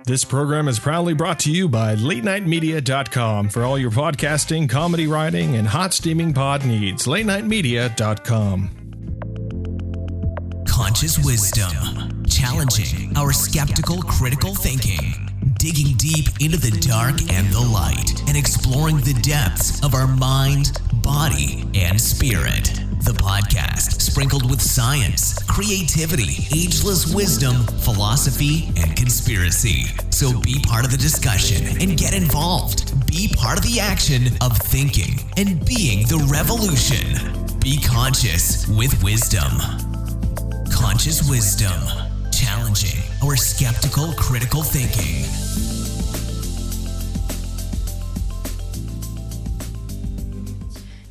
This program is proudly brought to you by LateNightMedia.com for all your podcasting, comedy writing, and hot steaming pod needs. LateNightMedia.com. Conscious wisdom, challenging our skeptical, critical thinking, digging deep into the dark and the light, and exploring the depths of our mind, body, and spirit. The podcast sprinkled with science, creativity, ageless wisdom, philosophy, and conspiracy. So be part of the discussion and get involved. Be part of the action of thinking and being the revolution. Be conscious with wisdom. Conscious wisdom, challenging our skeptical, critical thinking.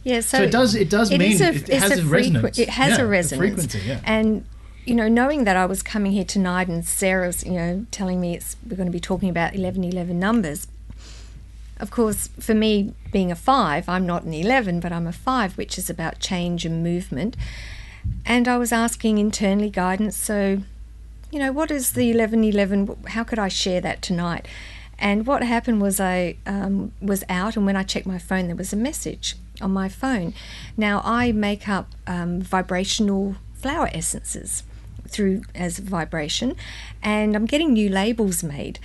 Yeah, so it does mean it has a resonance. It has a resonance. A frequency, yeah. And, you know, knowing that I was coming here tonight and Sarah's, you know, telling me we're going to be talking about 1111 numbers. Of course, for me, being a 5, I'm not an 11, but I'm a 5, which is about change and movement. And I was asking internally guidance, so, you know, what is the 1111? How could I share that tonight? And what happened was I was out, and when I checked my phone, there was a message on my phone. Now, I make up vibrational flower essences as vibration, and I'm getting new labels made.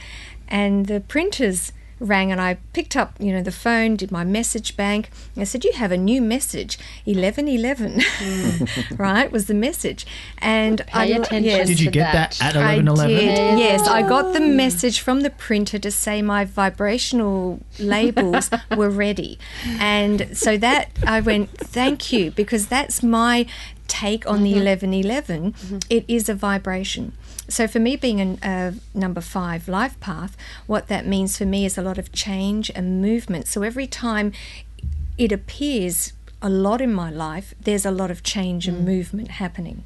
And the printers rang, and I picked up, you know, the phone, did my message bank, and I said, you have a new message, 1111, right, was the message. And Pay attention Did you get that at 1111? I did, yes. I got the message from the printer to say my vibrational labels were ready. And so that, I went, thank you, because that's my take on the 1111. It is a vibration. So for me, being a number 5 life path, what that means for me is a lot of change and movement. So every time it appears a lot in my life, there's a lot of change and movement happening.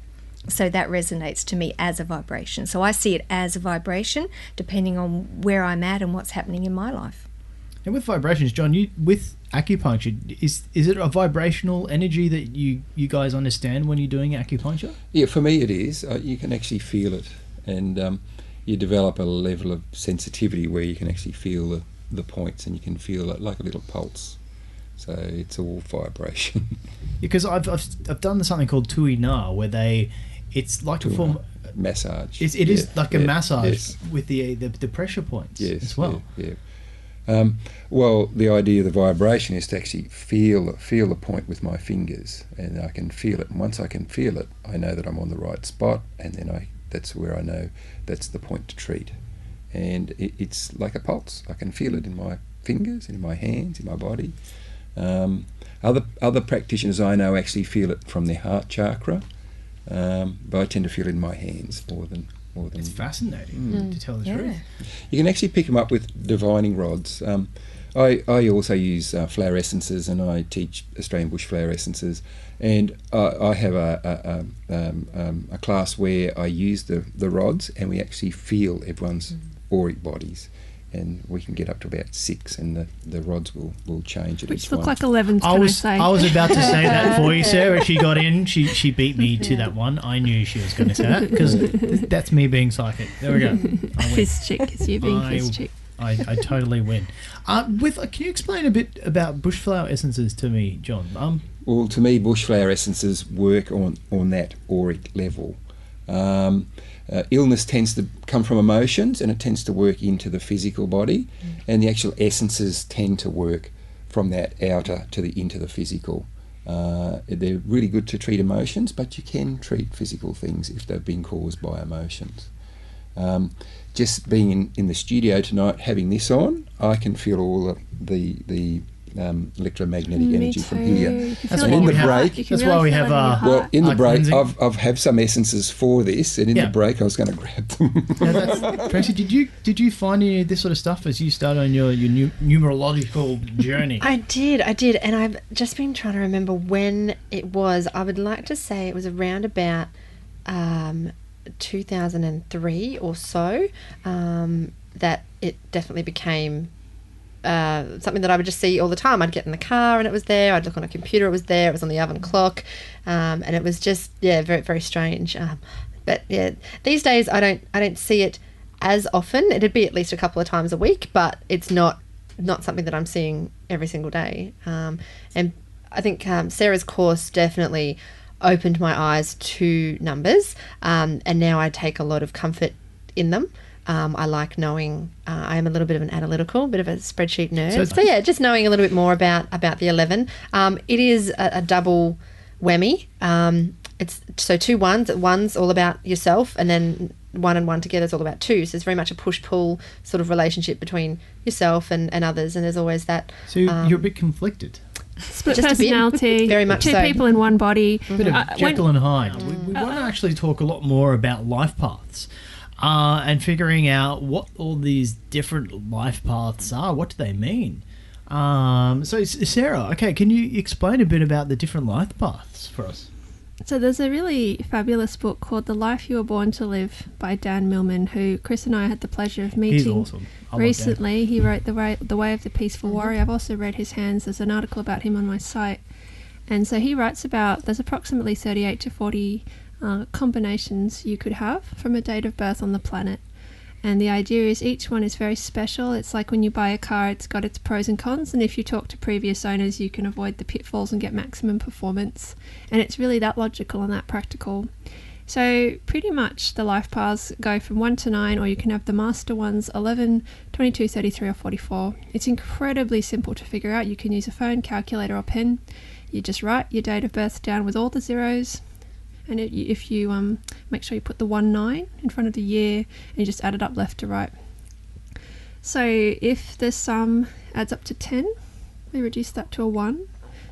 So that resonates to me as a vibration. So I see it as a vibration, depending on where I'm at and what's happening in my life. And with vibrations, John, with acupuncture, is it a vibrational energy that you guys understand when you're doing acupuncture? Yeah, for me it is. You can actually feel it. And you develop a level of sensitivity where you can actually feel the points, and you can feel it like a little pulse. So it's all vibration. Because I've done something called Tui Na, where it's like a form massage. It is like a massage with the pressure points as well. Yeah. Well, the idea of the vibration is to actually feel the point with my fingers, and I can feel it. And once I can feel it, I know that I'm on the right spot, and then that's where I know that's the point to treat. And it's like a pulse. I can feel it in my fingers, in my hands, in my body. Other practitioners I know actually feel it from their heart chakra, but I tend to feel it in my hands more than. It's fascinating to tell the truth. You can actually pick them up with divining rods. I also use flower essences, and I teach Australian bush flower essences. And I have a class where I use the rods, and we actually feel everyone's auric bodies. And we can get up to about 6, and the rods will change at Which each look one. like 11s, I was about to say that for you, Sarah. She got in. She beat me to that one. I knew she was going to say that, because that's me being psychic. There we go. Fist chick. It's you being fist chick. I totally win. Can you explain a bit about bush flower essences to me, John? Well, to me, bush flower essences work on that auric level. Illness tends to come from emotions, and it tends to work into the physical body, and the actual essences tend to work from that outer into the physical. They're really good to treat emotions, but you can treat physical things if they've been caused by emotions. Just being in the studio tonight, having this on, I can feel all the electromagnetic energy from here. That's why we have in the break, cleansing. I've have some essences for this, and in the break I was going to grab them. Tracey, did you find any of this sort of stuff as you started on your numerological journey? I did, and I've just been trying to remember when it was. I would like to say it was around about 2003 or so that it definitely became something that I would just see all the time. I'd get in the car and it was there. I'd look on a computer, it was there. It was on the oven clock, and it was just very, very strange. But yeah, these days I don't see it as often. It'd be at least a couple of times a week, but it's not something that I'm seeing every single day. And I think Sarah's course definitely opened my eyes to numbers, and now I take a lot of comfort in them. I like knowing, I am a little bit of an analytical, bit of a spreadsheet nerd. So yeah, just knowing a little bit more about the 11. It is a double whammy. It's so 2 1s. One's all about yourself, and then 1 and 1 together is all about 2. So it's very much a push-pull sort of relationship between yourself and others, and there's always that. So you're a bit conflicted. Split just personality, very much two so. people in one body. A bit of Jekyll and Hyde. We want to actually talk a lot more about life paths and figuring out what all these different life paths are. What do they mean? So Sarah, okay, can you explain a bit about the different life paths for us? So there's a really fabulous book called The Life You Were Born to Live by Dan Millman, who Kris and I had the pleasure of meeting. He's awesome. Recently. He wrote The Way of the Peaceful Warrior. I've also read his hands. There's an article about him on my site. And so he writes about, there's approximately 38 to 40 combinations you could have from a date of birth on the planet. And the idea is each one is very special. It's like when you buy a car, it's got its pros and cons. And if you talk to previous owners, you can avoid the pitfalls and get maximum performance. And it's really that logical and that practical. So pretty much the life paths go from 1 to 9, or you can have the master ones, 11, 22, 33 or 44. It's incredibly simple to figure out. You can use a phone, calculator or pen. You just write your date of birth down with all the zeros. And if you make sure you put the 19 in front of the year, and you just add it up left to right. So if the sum adds up to 10, we reduce that to a 1.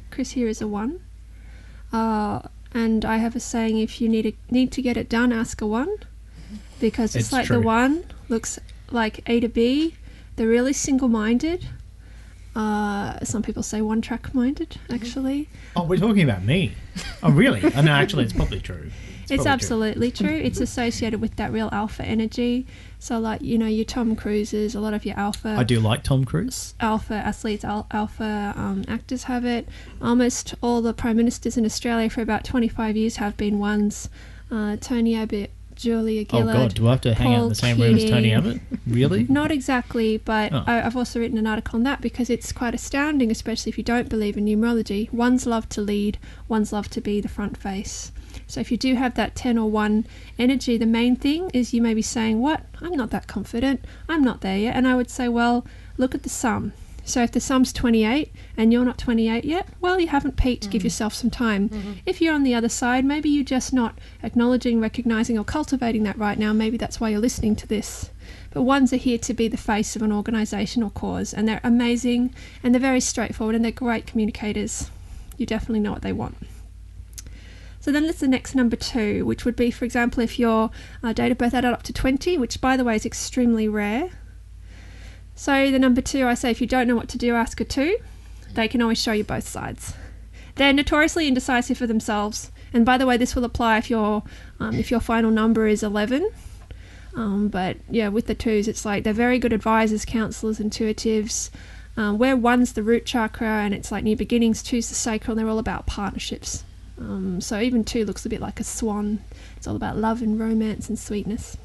Kris here is a 1. And I have a saying, if you need to get it done, ask a 1. Because it's like true. The 1 looks like A to B. They're really single-minded. Some people say one-track minded, actually. Oh, we're talking about me. Oh, really? Oh, no, actually, it's probably true. It's absolutely true. It's associated with that real alpha energy. So, like, you know, your Tom Cruises, a lot of your alpha... I do like Tom Cruise. Alpha athletes, alpha actors have it. Almost all the prime ministers in Australia for about 25 years have been ones. Tony Abbott, Julia Gillard. Oh, God, do I have to hang out in the same room as Tony Abbott? Really? Not exactly, but I've also written an article on that because it's quite astounding, especially if you don't believe in numerology. Ones love to lead, ones love to be the front face. So if you do have that 10 or 1 energy, the main thing is you may be saying, what? I'm not that confident. I'm not there yet. And I would say, well, look at the sum. So if the sum's 28 and you're not 28 yet, well, you haven't peaked. Give yourself some time. If you're on the other side, maybe you're just not acknowledging, recognizing or cultivating that right now. Maybe that's why you're listening to this. But ones are here to be the face of an organization or cause, and they're amazing and they're very straightforward and they're great communicators. You definitely know what they want. So then there's the next number 2, which would be, for example, if your date of birth added up to 20, which by the way is extremely rare. So the number 2, I say, if you don't know what to do, ask a 2. They can always show you both sides. They're notoriously indecisive for themselves. And by the way, this will apply if your final number is 11. But yeah, with the 2s, it's like they're very good advisors, counselors, intuitives. Where 1's the root chakra and it's like new beginnings, 2's the sacral, and they're all about partnerships. So even 2 looks a bit like a swan. It's all about love and romance and sweetness.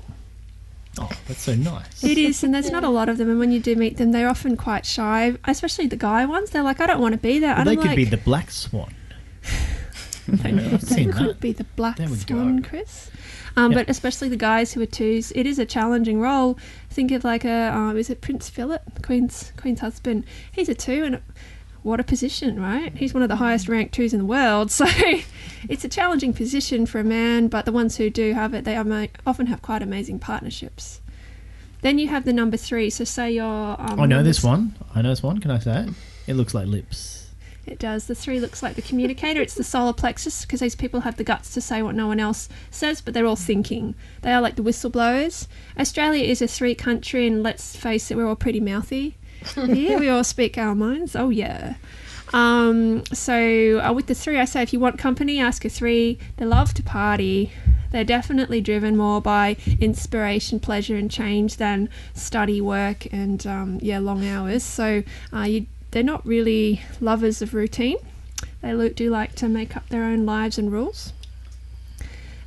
Oh, that's so nice. It is, and there's not a lot of them. And when you do meet them, they're often quite shy, especially the guy ones. They're like, I don't want to be there. Well, they could be the black swan. They could be the black swan, Kris. But especially the guys who are 2s, it is a challenging role. Think of like is it Prince Philip, Queen's husband? He's a 2, and what a position, right? He's one of the highest ranked 2s in the world. So it's a challenging position for a man, but the ones who do have it, they often have quite amazing partnerships. Then you have the number 3. So say you're... I know this one. Can I say it? It looks like lips. It does. The 3 looks like the communicator. It's the solar plexus, because these people have the guts to say what no one else says, but they're all thinking. They are like the whistleblowers. Australia is a 3 country, and let's face it, we're all pretty mouthy. Yeah, we all speak our minds. Oh, yeah. So with the 3, I say if you want company, ask a 3. They love to party. They're definitely driven more by inspiration, pleasure and change than study, work and, long hours. So they're not really lovers of routine. They do like to make up their own lives and rules.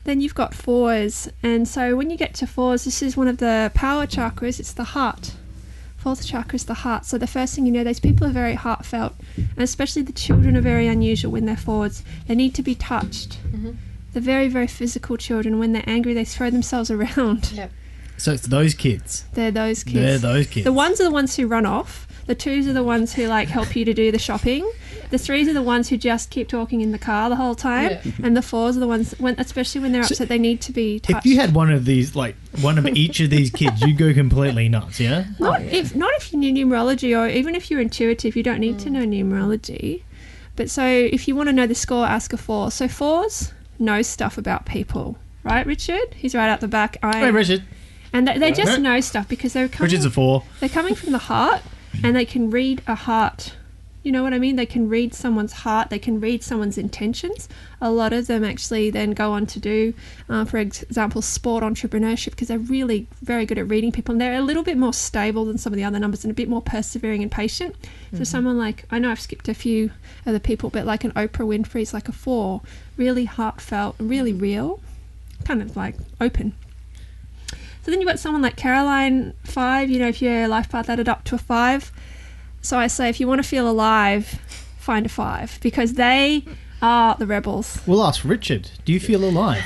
then you've got 4s. And so when you get to 4s, this is one of the power chakras. It's the heart. 4th chakra is the heart. So the first thing you know, those people are very heartfelt. And especially the children are very unusual when they're 4s. They need to be touched. Mm-hmm. They're very, very physical children. When they're angry, they throw themselves around. Yep. So it's those kids. They're those kids. The 1s are the ones who run off. The 2s are the ones who like help you to do the shopping. The 3s are the ones who just keep talking in the car the whole time. Yeah. And the 4s are the ones, especially when they're upset, they need to be touched. If you had one of these, like one of each of these kids, you'd go completely nuts, yeah? Not if you knew numerology, or even if you're intuitive, you don't need to know numerology. But so if you want to know the score, ask a 4. So 4s know stuff about people. Right, Richard? He's right out the back. Hey, Richard. And they just know stuff because Richard's a 4. They're coming from the heart, and they can read a heart. You know what I mean? They can read someone's heart. They can read someone's intentions. A lot of them actually then go on to do, for example, sport entrepreneurship, because they're really very good at reading people. And they're a little bit more stable than some of the other numbers and a bit more persevering and patient. Mm-hmm. So someone like, I know I've skipped a few other people, but like an Oprah Winfrey is like a 4. Really heartfelt, really real, kind of like open. So then you've got someone like Caroline, 5. You know, if your life path added up to a 5. So I say, if you want to feel alive, find a 5, because they are the rebels. We'll ask Richard, do you feel alive?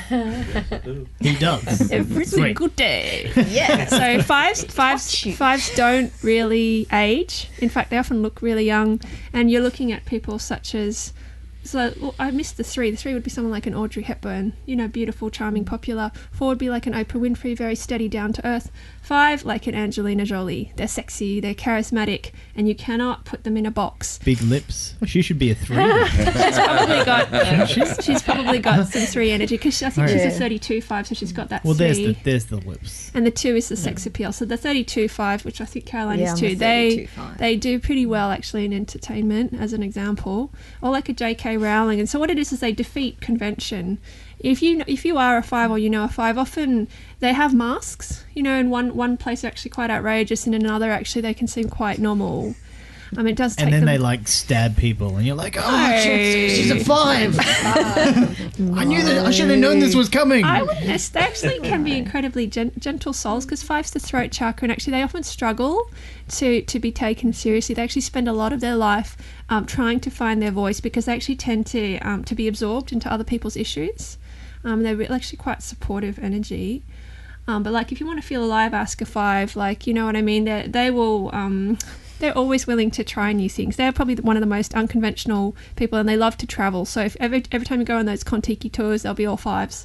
He does. Every single day. Yeah. So fives don't really age. In fact, they often look really young. And you're looking at people such as... So I missed the 3. The 3 would be someone like an Audrey Hepburn, you know, beautiful, charming, popular. 4 would be like an Oprah Winfrey, very steady, down to earth. 5, like an Angelina Jolie. They're sexy, they're charismatic, and you cannot put them in a box. Big lips. She should be a 3. She's probably got some 3 energy, because I think she's a 32-5, so she's got that. Well, there's the lips. And the 2 is the sex appeal. So the 32-5, which I think Caroline is too, they do pretty well actually in entertainment, as an example, or like a J.K. Rowling. And so what it is they defeat convention. If you are a 5, or you know a 5, often they have masks. You know, in one place they're actually quite outrageous, and in another actually they can seem quite normal. I mean, it does take. And then they like stab people, and you're like, "Oh, she's a 5." I knew that. I should have known this was coming. I witnessed. They actually can be incredibly gentle souls, because 5's the throat chakra, and actually they often struggle to be taken seriously. They actually spend a lot of their life trying to find their voice, because they actually tend to be absorbed into other people's issues. They're actually quite supportive energy. But like, if you want to feel alive, ask a 5. Like, you know what I mean? They will. They're always willing to try new things. They're probably one of the most unconventional people, and they love to travel. So if every time you go on those Kontiki tours, they'll be all 5s.